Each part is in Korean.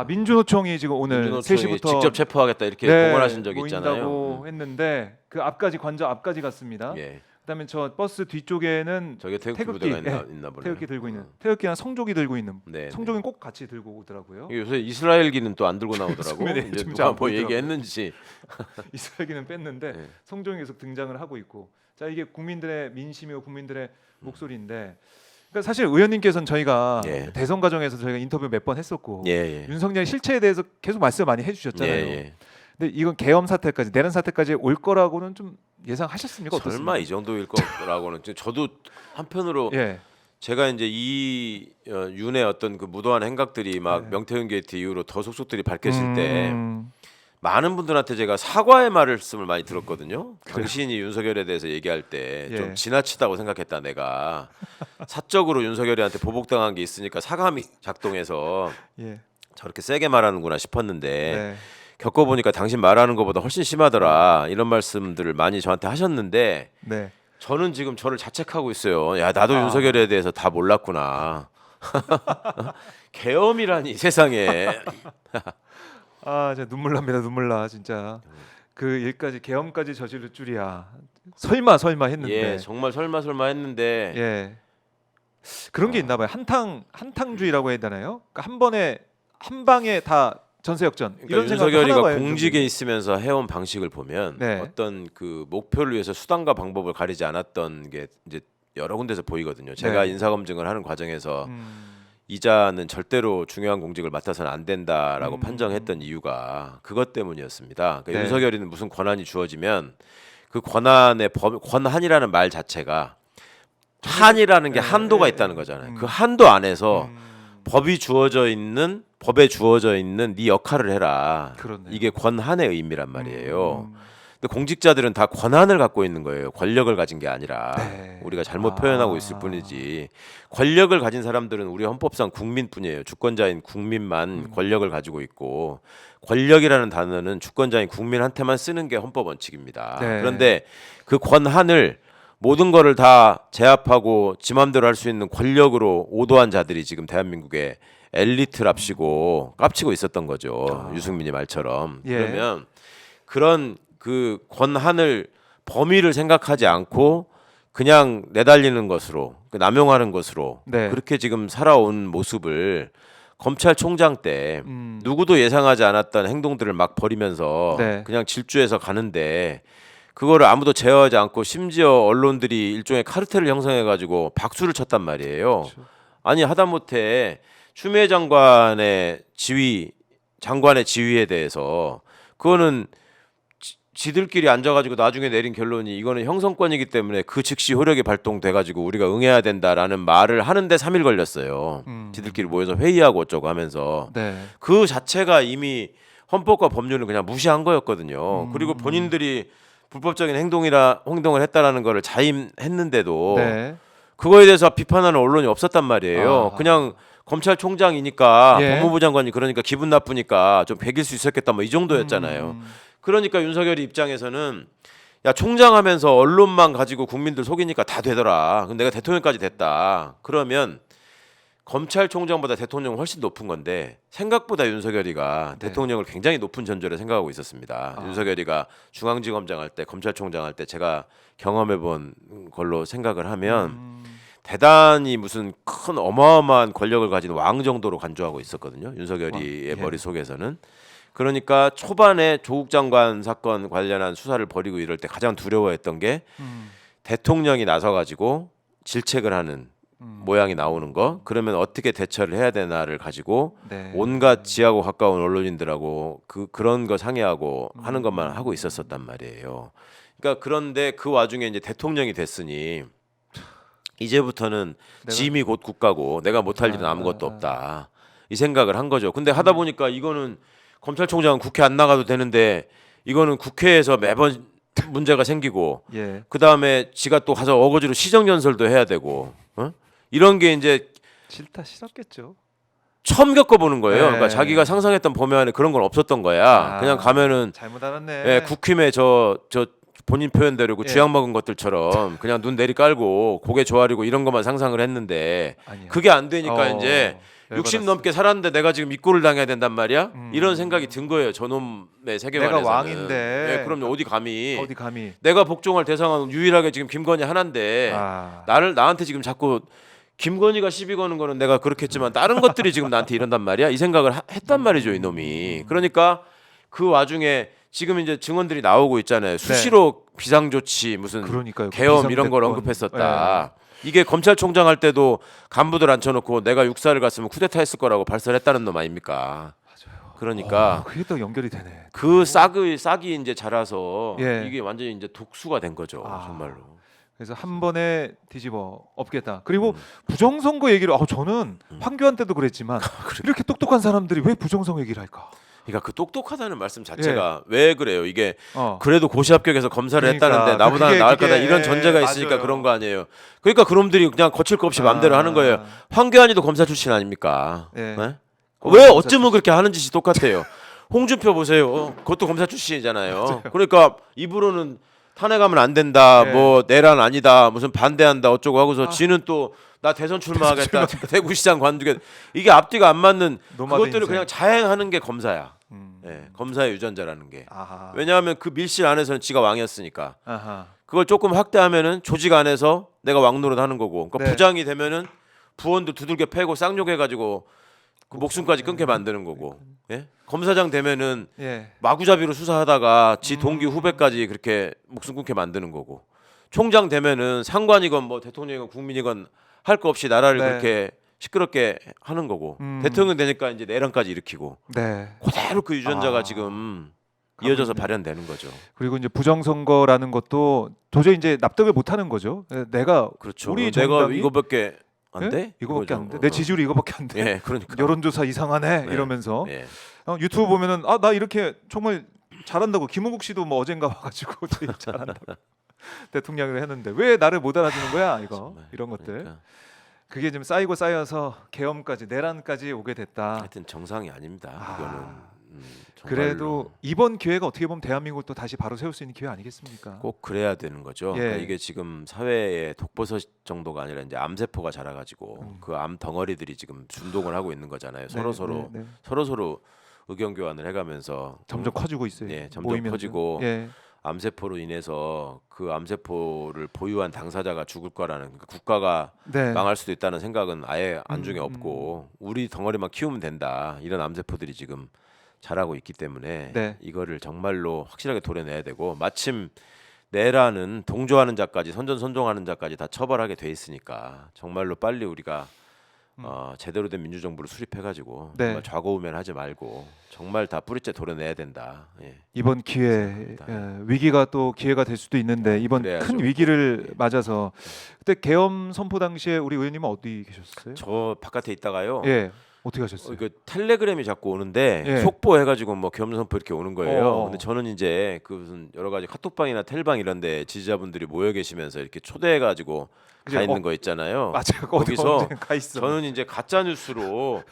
민주노총이 지금 오늘 민주노총이 3시부터 직접 체포하겠다 이렇게 공언하신 적이 있잖아요. 모인다고 했는데 그 앞까지 관저 앞까지 갔습니다. 예. 그다음에 저 버스 뒤쪽에는 저게 태극기 부대가 있나 보네요. 태극기 들고 있는 태극기랑 성조기 들고 있는 네, 성조기는 꼭 같이 들고 오더라고요. 요새 이스라엘기는 또 안 들고 나오더라고. 네, 이제 진짜 누가 안 뭐 보이더라고. 얘기했는지. 이스라엘기는 뺐는데 네. 성조기 계속 등장을 하고 있고 자 이게 국민들의 민심이고 국민들의 목소리인데 그러니까 사실 의원님께서는 저희가 예. 대선 과정에서 저희가 인터뷰 몇 번 했었고 예. 윤석열 실체에 대해서 계속 말씀 많이 해주셨잖아요. 예. 근데 이건 계엄 사태까지 내란 사태까지 올 거라고는 좀 예상하셨습니까? 어떻습니까? 설마 이 정도일 거라고는 저도 한편으로 예. 제가 이제 이 윤의 어떤 그 무도한 행각들이 막 네. 명태균 게이트 이후로 더 속속들이 밝혀질 때 음, 많은 분들한테 제가 사과의 말씀을 많이 들었거든요. 당신이 윤석열에 대해서 얘기할 때 좀 예. 지나치다고 생각했다 내가 사적으로 윤석열이한테 보복당한 게 있으니까 사감이 작동해서 예. 저렇게 세게 말하는구나 싶었는데 네. 겪어보니까 당신 말하는 것보다 훨씬 심하더라 이런 말씀들을 많이 저한테 하셨는데 네. 저는 지금 저를 자책하고 있어요. 야 나도 윤석열에 대해서 다 몰랐구나. 계엄이라니 세상에. 진짜 눈물 납니다. 눈물 나 진짜. 그 일까지 계엄까지 저지를 줄이야. 설마 했는데. 예 정말 설마 했는데 예. 그런 게 있나 봐요. 한탕주의라고 해야 되나요? 그러니까 한 번에 한 방에 다 전세 역전. 그러니까 이런 생각 하나 윤석열이가 봐요. 공직에 있으면서 해온 방식을 보면 네. 어떤 그 목표를 위해서 수단과 방법을 가리지 않았던 게 이제 여러 군데서 보이거든요. 제가 네. 인사검증을 하는 과정에서 이자는 절대로 중요한 공직을 맡아서는 안 된다라고 판정했던 이유가 그것 때문이었습니다. 그러니까 네. 윤석열이는 무슨 권한이 주어지면 그 권한의 권한이라는 말 자체가 한이라는 게 네, 한도가 네, 있다는 네. 거잖아요. 그 한도 안에서 법에 주어져 있는 네 역할을 해라. 그렇네요. 이게 권한의 의미란 말이에요. 근데 공직자들은 다 권한을 갖고 있는 거예요. 권력을 가진 게 아니라 네. 우리가 잘못 표현하고 있을 뿐이지. 권력을 가진 사람들은 우리 헌법상 국민뿐이에요. 주권자인 국민만 권력을 가지고 있고 권력이라는 단어는 주권자인 국민한테만 쓰는 게 헌법 원칙입니다. 네. 그런데 그 권한을 모든 거를 다 제압하고 지 맘대로 할 수 있는 권력으로 오도한 자들이 지금 대한민국에 엘리트랍시고 깝치고 있었던 거죠. 유승민이 말처럼. 예. 그러면 그런 그 권한을 범위를 생각하지 않고 그냥 내달리는 것으로 남용하는 것으로 네. 그렇게 지금 살아온 모습을 검찰총장 때 누구도 예상하지 않았던 행동들을 막 벌이면서 네. 그냥 질주해서 가는데 그거를 아무도 제어하지 않고 심지어 언론들이 일종의 카르텔을 형성해가지고 박수를 쳤단 말이에요. 그렇죠. 아니 하다못해 추미애 장관의 지위에 대해서 그거는 지들끼리 앉아가지고 나중에 내린 결론이 이거는 형성권이기 때문에 그 즉시 효력이 발동돼가지고 우리가 응해야 된다라는 말을 하는데 3일 걸렸어요. 지들끼리 모여서 회의하고 어쩌고 하면서 네. 그 자체가 이미 헌법과 법률을 그냥 무시한 거였거든요. 그리고 본인들이 불법적인 행동을 했다라는 거를 자임했는데도 네. 그거에 대해서 비판하는 언론이 없었단 말이에요. 그냥 검찰총장이니까 예. 법무부 장관이 그러니까 기분 나쁘니까 좀 배길 수 있었겠다 뭐 이 정도였잖아요. 그러니까 윤석열이 입장에서는 야 총장하면서 언론만 가지고 국민들 속이니까 다 되더라. 근데 내가 대통령까지 됐다. 그러면 검찰총장보다 대통령은 훨씬 높은 건데 생각보다 윤석열이가 네. 대통령을 굉장히 높은 전조로 생각하고 있었습니다. 윤석열이가 중앙지검장 할 때 검찰총장 할 때 제가 경험해본 걸로 생각을 하면 대단히 무슨 큰 어마어마한 권력을 가진 왕 정도로 간주하고 있었거든요. 윤석열이의 예. 머릿속에서는. 그러니까 초반에 조국 장관 사건 관련한 수사를 벌이고 이럴 때 가장 두려워했던 게 대통령이 나서가지고 질책을 하는 모양이 나오는 거. 그러면 어떻게 대처를 해야 되나를 가지고 네. 온갖 지하고 가까운 언론인들하고 그런 거 상의하고 하는 것만 하고 있었단 말이에요. 그러니까 그런데 그 와중에 이제 대통령이 됐으니 이제부터는 짐이 곧 국가고 내가 못할 일은 아무것도 없다. 이 생각을 한 거죠. 근데 하다 보니까 이거는 검찰총장은 국회 안 나가도 되는데 이거는 국회에서 매번 문제가 생기고 예. 그 다음에 지가 또 가서 어거지로 시정연설도 해야 되고 이런 게 이제 싫었겠죠. 처음 겪어보는 거예요. 네. 그러니까 자기가 상상했던 범위 안에 그런 건 없었던 거야. 그냥 가면은 잘못 알았네. 예, 국힘에 저 본인 표현대로 그 예. 쥐약 먹은 것들처럼 그냥 눈 내리 깔고 고개 조아리고 이런 것만 상상을 했는데 아니야. 그게 안 되니까 이제 60 넘게 살았는데 내가 지금 입고를 당해야 된단 말이야? 이런 생각이 든 거예요. 저놈의 세계관에서는. 내가 왕인데. 네, 그럼요. 어디 감히. 내가 복종할 대상은 유일하게 지금 김건희 하나인데 나한테 지금 자꾸 김건희가 시비 거는 거는 내가 그렇겠지만 다른 것들이 지금 나한테 이런단 말이야. 이 생각을 했단 말이죠, 이놈이. 그러니까 그 와중에 지금 이제 증언들이 나오고 있잖아요. 수시로 비상조치 무슨 계엄 이런 걸 언급했었다. 이게 검찰총장 할 때도 간부들 앉혀놓고 내가 육사를 갔으면 쿠데타 했을 거라고 발설을 했다는 놈 아닙니까? 맞아요. 그러니까 그게 또 연결이 되네. 그 싹이 이제 자라서 이게 완전히 이제 독수가 된 거죠. 정말로. 그래서 한 번에 뒤집어 엎겠다. 그리고 부정선거 얘기를 저는 황교안 때도 그랬지만 이렇게 똑똑한 사람들이 왜 부정선거 얘기를 할까? 그러니까 그 똑똑하다는 말씀 자체가 왜 그래요? 이게 그래도 고시 합격해서 검사를 했다는데 나보다 나을 거다 이런 전제가 있으니까 맞아요. 그런 거 아니에요. 그러니까 그놈들이 그냥 거칠 거 없이 마음대로 하는 거예요. 황교안이도 검사 출신 아닙니까? 네? 왜 어쩌면 그렇게 하는 짓이 똑같아요. 홍준표 보세요. 그것도 검사 출신이잖아요. 그러니까 입으로는 탄핵하면 안 된다. 뭐 내란 아니다. 무슨 반대한다. 어쩌고 하고서 지는 또 나 대선 출마하겠다. 대구시장 관두겠다. 이게 앞뒤가 안 맞는 그것들을 그냥 자행하는 게 검사야. 검사의 유전자라는 게. 왜냐하면 그 밀실 안에서는 지가 왕이었으니까. 그걸 조금 확대하면은 조직 안에서 내가 왕노릇 하는 거고. 그러니까 부장이 되면은 부원도 두들겨 패고 쌍욕해가지고 그 목숨까지 끊게 만드는 거고. 검사장 되면은 마구잡이로 수사하다가 지 동기 후배까지 그렇게 목숨 끊게 만드는 거고. 총장 되면은 상관이건 뭐 대통령이건 국민이건 할 거 없이 나라를 그렇게 시끄럽게 하는 거고. 대통령 되니까 이제 내란까지 일으키고. 그대로 그 유전자가 지금 이어져서 발현되는 거죠. 그리고 이제 부정선거라는 것도 도저히 이제 납득을 못하는 거죠. 내가 그렇죠. 우리 내가 이거밖에 안 돼? 이거밖에 안 돼. 내 지지율이 이거밖에 안 돼. 그러니까. 여론조사 이상하네 이러면서 유튜브 보면은 나 이렇게 정말 잘한다고 김은국 씨도 뭐 어젠가 와가지고 되게 잘한다고 대통령을 했는데 왜 나를 못 알아주는 거야 이거 정말. 이런 것들 그러니까. 그게 좀 쌓이고 쌓여서 계엄까지 내란까지 오게 됐다. 하여튼 정상이 아닙니다. 이거는 그래도 이번 기회가 어떻게 보면 대한민국을 또 다시 바로 세울 수 있는 기회 아니겠습니까? 꼭 그래야 되는 거죠. 그러니까 이게 지금 사회에 독버섯 정도가 아니라 이제 암세포가 자라가지고 그 암 덩어리들이 지금 준동을 하고 있는 거잖아요. 서로 의견 교환을 해가면서 점점 커지고 있어요. 점점 모이면서. 커지고 암세포로 인해서 그 암세포를 보유한 당사자가 죽을 거라는 그러니까 국가가 망할 수도 있다는 생각은 아예 안중에 없고 우리 덩어리만 키우면 된다 이런 암세포들이 지금 자라고 있기 때문에 이거를 정말로 확실하게 도려내야 되고 마침 내라는 동조하는 자까지 선전선동하는 자까지 다 처벌하게 돼 있으니까 정말로 빨리 우리가 제대로 된 민주정부를 수립해가지고 정말 좌고우면하지 말고 정말 다 뿌리째 도려내야 된다. 이번 기회 위기가 또 기회가 될 수도 있는데 이번 그래야죠. 큰 위기를 맞아서 그때 계엄 선포 당시에 우리 의원님은 어디 계셨어요? 저 바깥에 있다가요. 어떻게 하셨어요? 그 텔레그램이 자꾸 오는데 속보해가지고 뭐 계엄 선포 이렇게 오는 거예요. 근데 저는 이제 그 무슨 여러 가지 카톡방이나 텔방 이런데 지지자분들이 모여 계시면서 이렇게 초대해가지고 가 있는 거 있잖아요. 맞아요. 거기서 저는 이제 가짜 뉴스로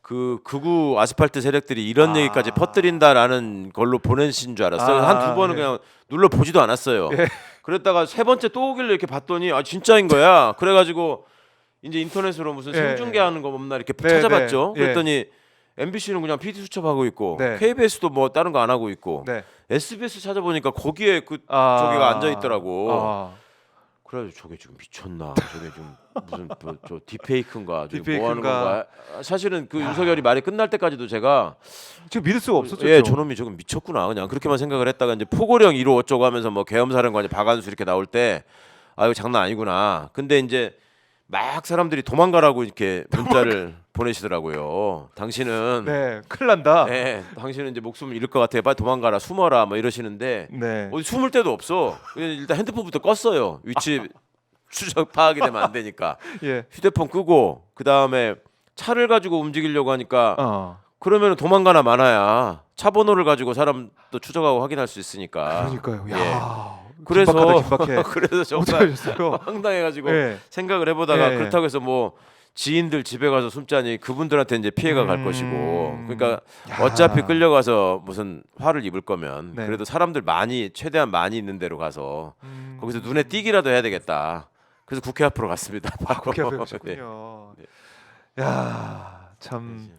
그 극우 아스팔트 세력들이 이런 얘기까지 퍼뜨린다라는 걸로 보내신 줄 알았어요. 한두 번은 그냥 눌러 보지도 않았어요. 그랬다가 세 번째 또 오길래 이렇게 봤더니 진짜인 거야. 그래가지고 이제 인터넷으로 무슨 생중계하는 거 없나 이렇게 찾아봤죠. 그랬더니 MBC는 그냥 PD 수첩하고 있고 KBS도 뭐 다른 거 안 하고 있고 SBS 찾아보니까 거기에 그 저기가 앉아 있더라고. 그래가지고 저게 지금 미쳤나? 저게 지금 무슨 저 딥페이크인가? 뭐 하는 건가? 사실은 그 윤석열이 말이 끝날 때까지도 제가 지금 믿을 수가 없었죠. 저놈이 조금 미쳤구나. 그냥 그렇게만 생각을 했다가 이제 포고령 1호 어쩌고 하면서 뭐 계엄사령관이 박한수 이렇게 나올 때 이거 장난 아니구나. 근데 이제 막 사람들이 도망가라고 이렇게 문자를 보내시더라고요. 당신은 큰일 난다. 당신은 이제 목숨을 잃을 것 같아. 빨리 도망가라, 숨어라, 뭐 이러시는데 어디 숨을 데도 없어. 일단 핸드폰부터 껐어요. 위치 추적 파악이 되면 안 되니까. 휴대폰 끄고 그 다음에 차를 가지고 움직이려고 하니까 그러면 도망가나 마나야. 차 번호를 가지고 사람도 추적하고 확인할 수 있으니까. 그러니까요. 그래서 긴박해. 그래서 정말 황당해가지고 생각을 해보다가 그렇다고 해서 뭐 지인들 집에 가서 숨자니 그분들한테 이제 피해가 갈 것이고 그러니까 어차피 끌려가서 무슨 화를 입을 거면 그래도 사람들 최대한 많이 있는 데로 가서 거기서 눈에 띄기라도 해야 되겠다. 그래서 국회 앞으로 갔습니다. 국회 앞에 가셨군요. 야. 참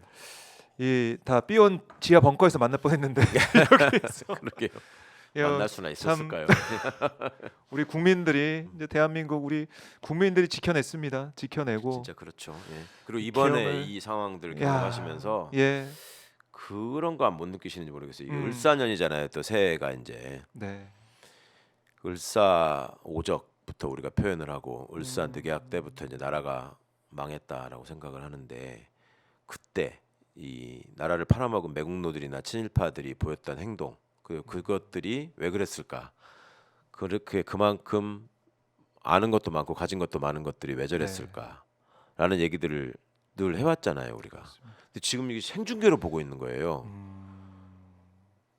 이 다 B1 지하 벙커에서 만날 뻔했는데 여기서 그러게요. 야, 만날 수나 있었을까요? 우리 국민들이 이제 대한민국 우리 국민들이 지켜냈습니다. 지켜내고 진짜 그렇죠. 예. 그리고 이번에 기억을- 이 상황들 야, 경험하시면서 예, 그런 거 안 못 느끼시는지 모르겠어요. 이게 음. 을사년이잖아요. 또 새해가 이제 네, 을사오적부터 우리가 표현을 하고 을사늑약 때부터 이제 나라가 망했다라고 생각을 하는데 그때 이 나라를 팔아먹은 매국노들이나 친일파들이 보였던 행동 그것들이 왜 그랬을까? 그렇게 그만큼 아는 것도 많고 가진 것도 많은 것들이 왜 저랬을까라는 얘기들을 늘 해왔잖아요 우리가. 근데 지금 이게 생중계로 보고 있는 거예요.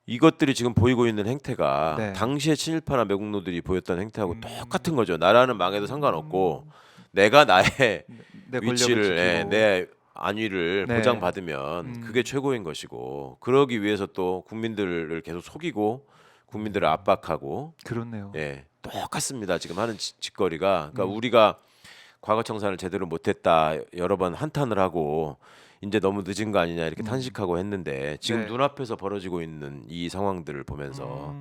이것들이 지금 보이고 있는 행태가 네. 당시에 친일파나 매국노들이 보였던 행태하고 똑같은 거죠. 나라는 망해도 상관없고 내가 나의 내 위치를 권력을 지키고. 내 안위를 네. 보장받으면 그게 최고인 것이고 그러기 위해서 또 국민들을 계속 속이고 국민들을 압박하고 그렇네요. 예 똑같습니다. 지금 하는 짓거리가 그러니까 우리가 과거 청산을 제대로 못했다 여러 번 한탄을 하고 이제 너무 늦은 거 아니냐 이렇게 탄식하고 했는데 지금 네. 눈앞에서 벌어지고 있는 이 상황들을 보면서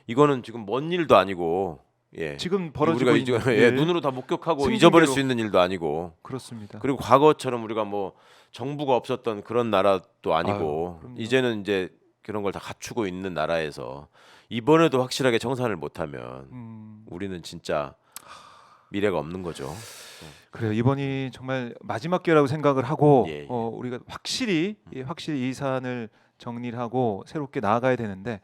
이거는 지금 먼 일도 아니고 예 지금 벌어지고 우리가 있는 예, 일. 눈으로 다 목격하고 생중계로. 잊어버릴 수 있는 일도 아니고 그렇습니다. 그리고 과거처럼 우리가 뭐 정부가 없었던 그런 나라도 아니고 아유, 그럼요. 이제는 이제 그런 걸 다 갖추고 있는 나라에서 이번에도 확실하게 청산을 못하면 우리는 진짜 미래가 없는 거죠. 그래요. 이번이 정말 마지막 기회라고 생각을 하고 예, 예. 우리가 확실히 이 사안을 정리를 하고 새롭게 나아가야 되는데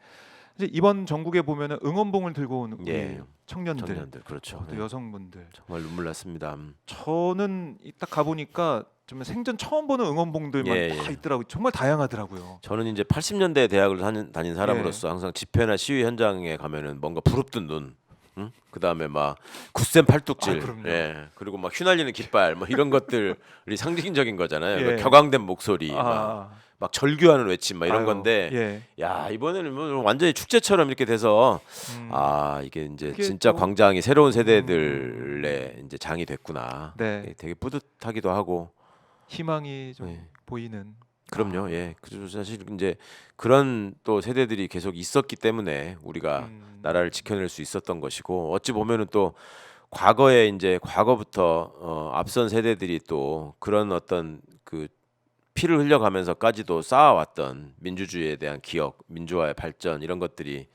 이제 이번 전국에 보면은 응원봉을 들고 온 우리 예. 청년들, 그렇죠. 또 예. 여성분들. 정말 눈물 났습니다. 저는 딱 가보니까 정말 생전 처음 보는 응원봉들만 예, 다 예. 있더라고요. 정말 다양하더라고요. 저는 이제 80년대 대학을 다닌 사람으로서 항상 집회나 시위 현장에 가면은 뭔가 부릅뜬 눈, 응? 그 다음에 막 굳센 팔뚝질, 그럼요. 예, 그리고 막 휘날리는 깃발, 뭐 이런 것들이 상징적인 거잖아요. 예. 그 격앙된 목소리, 아, 막 절규하는 외침, 막 이런 아유, 건데, 예. 야 이번에는 뭐 완전히 축제처럼 이렇게 돼서 음, 아 이게 이제 그게 진짜 또- 광장이 새로운 세대들의 이제 장이 됐구나. 네. 되게 뿌듯하기도 하고. 희망이 좀 예. 보이는. 그럼요. 예. 그래서 사실 이제 그런 또 세대들이 계속 있었기 때문에 우리가 나라를 지켜낼 수 있었던 것이고 어찌 보면은 또 과거에 이제 과거부터 앞선 세대들이 또 그런 어떤 그 피를 흘려가면서까지도 쌓아왔던 민주주의에 대한 기억, 민주화의 발전 이런 것들이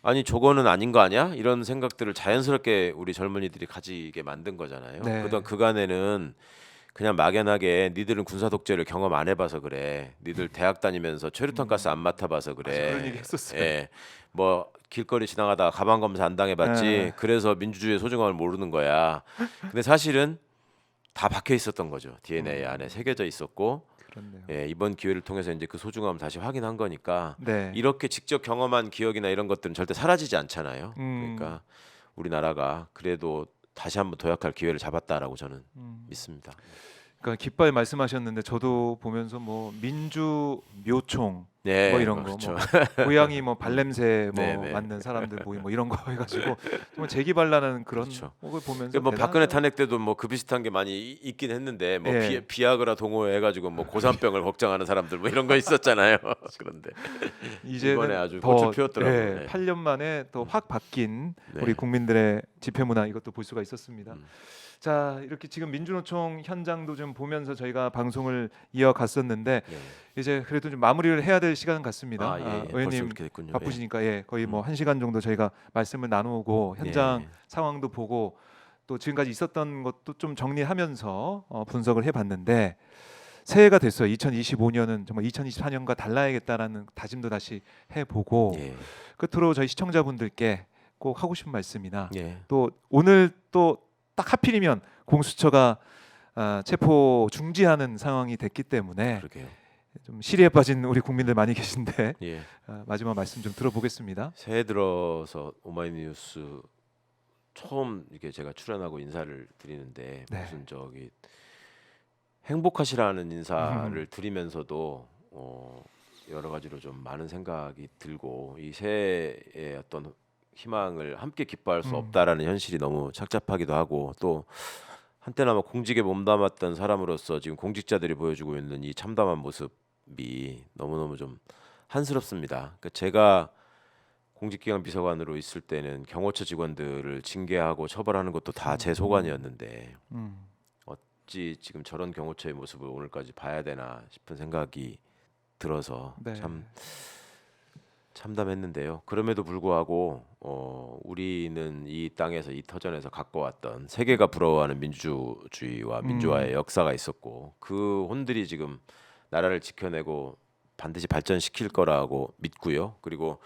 아니 저거는 아닌 거 아니야? 이런 생각들을 자연스럽게 우리 젊은이들이 가지게 만든 거잖아요. 네. 그동안 그간에는 그냥 막연하게 니들은 군사 독재를 경험 안 해봐서 그래. 니들 대학 다니면서 최루탄 가스 안 맡아봐서 그래. 그런 얘기 했었어요. 예, 뭐 길거리 지나가다가 가방 검사 안 당해봤지. 네. 그래서 민주주의의 소중함을 모르는 거야. 근데 사실은 다 박혀 있었던 거죠. DNA 안에 새겨져 있었고, 그렇네요. 예, 이번 기회를 통해서 이제 그 소중함을 다시 확인한 거니까 네. 이렇게 직접 경험한 기억이나 이런 것들은 절대 사라지지 않잖아요. 그러니까 우리나라가 그래도 다시 한번 도약할 기회를 잡았다라고 저는 믿습니다. 그러니까 깃발 말씀하셨는데 저도 보면서 뭐 민주 묘총 네, 뭐 이런 그렇죠. 거, 뭐 고양이 뭐 발냄새 뭐 네, 네. 맡는 사람들 모임 뭐 이런 거 해가지고 정말 재기발랄하는 그런 그렇죠. 걸 보면서 뭐 박근혜 대단하다. 탄핵 때도 뭐 그 비슷한 게 많이 있긴 했는데 뭐 예. 비아그라 동호회해가지고 뭐 고산병을 걱정하는 사람들 뭐 이런 거 있었잖아요. 그런데 이제는 이번에 아주 더, 꽃을 피웠더라고요. 예, 네. 8년 만에 더 확 바뀐 네. 우리 국민들의 집회 문화 이것도 볼 수가 있었습니다. 음. 자 이렇게 지금 민주노총 현장도 좀 보면서 저희가 방송을 이어갔었는데 네. 이제 그래도 좀 마무리를 해야 될 시간 같습니다. 아, 예, 예. 벌써 의원님 이렇게 됐군요. 바쁘시니까 예, 거의 뭐 1시간 정도 저희가 말씀을 나누고 현장 예. 상황도 보고 또 지금까지 있었던 것도 좀 정리하면서 분석을 해봤는데 새해가 됐어요. 2025년은 정말 2024년과 달라야겠다라는 다짐도 다시 해보고 예. 끝으로 저희 시청자분들께 꼭 하고 싶은 말씀이나 예. 또 오늘 또 딱 하필이면 공수처가 체포 중지하는 상황이 됐기 때문에 그러게요. 좀 시리에 빠진 우리 국민들 많이 계신데 예. 마지막 말씀 좀 들어보겠습니다. 새해 들어서 오마이뉴스 처음 이렇게 제가 출연하고 인사를 드리는데 네. 무슨 저기 행복하시라는 인사를 드리면서도 여러 가지로 좀 많은 생각이 들고 이 새해의 어떤 희망을 함께 기뻐할 수 없다라는 현실이 너무 착잡하기도 하고 또 한때는 아마 공직에 몸담았던 사람으로서 지금 공직자들이 보여주고 있는 이 참담한 모습이 너무너무 좀 한스럽습니다. 그러니까 제가 공직기강 비서관으로 있을 때는 경호처 직원들을 징계하고 처벌하는 것도 다 제 소관이었는데 어찌 지금 저런 경호처의 모습을 오늘까지 봐야 되나 싶은 생각이 들어서 네. 참 참담했는데요. 그럼에도 불구하고 우리는 이 땅에서 이 터전에서 갖고 왔던 세계가 부러워하는 민주주의와 민주화의 역사가 있었고 그 혼들이 지금 나라를 지켜내고 반드시 발전시킬 거라고 믿고요. 그리고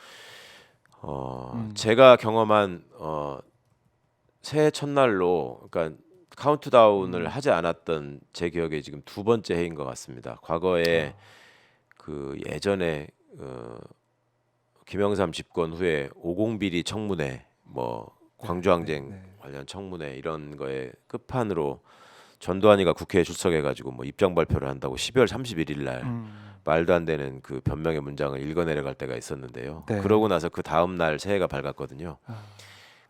제가 경험한 새해 첫날로 그러니까 카운트다운을 하지 않았던 제 기억에 지금 두 번째 해인 것 같습니다. 과거에 그 예전에 김영삼 집권 후에 50비리 청문회, 뭐 광주항쟁 관련 청문회 이런 거에 끝판으로 전두환이가 국회에 출석해가지고 뭐 입장 발표를 한다고 12월 31일 날 말도 안 되는 그 변명의 문장을 읽어내려갈 때가 있었는데요. 네. 그러고 나서 그 다음 날 새해가 밝았거든요.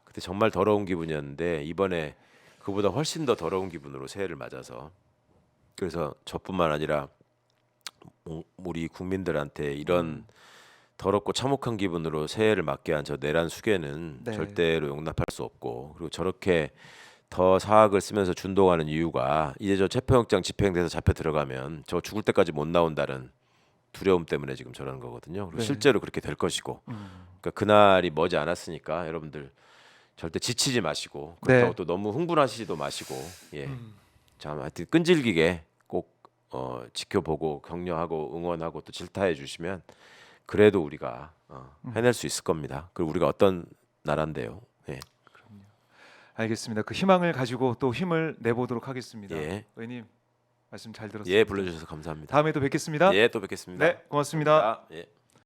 그때 정말 더러운 기분이었는데 이번에 그보다 훨씬 더 더러운 기분으로 새해를 맞아서 그래서 저뿐만 아니라 우리 국민들한테 이런 더럽고 참혹한 기분으로 새해를 맞게 한 저 내란 수괴는 네. 절대로 용납할 수 없고 그리고 저렇게 더 사학을 쓰면서 준동하는 이유가 이제 저 체포영장 집행돼서 잡혀 들어가면 저 죽을 때까지 못 나온다는 두려움 때문에 지금 저러는 거거든요. 그리고 네. 실제로 그렇게 될 것이고 그러니까 그날이 머지 않았으니까 여러분들 절대 지치지 마시고 그렇다고 네. 또 너무 흥분하시지도 마시고 예. 참 하여튼 끈질기게 꼭 지켜보고 격려하고 응원하고 또 질타해 주시면 그래도 우리가 해낼 수 있을 겁니다. 그리고 우리가 어떤 나라인데요. 예. 알겠습니다. 그 희망을 가지고 또 힘을 내보도록 하겠습니다. 예. 의원님 말씀 잘 들었습니다. 예, 불러주셔서 감사합니다. 다음에 또 뵙겠습니다. 예, 또 뵙겠습니다. 네, 고맙습니다. 감사합니다. 예.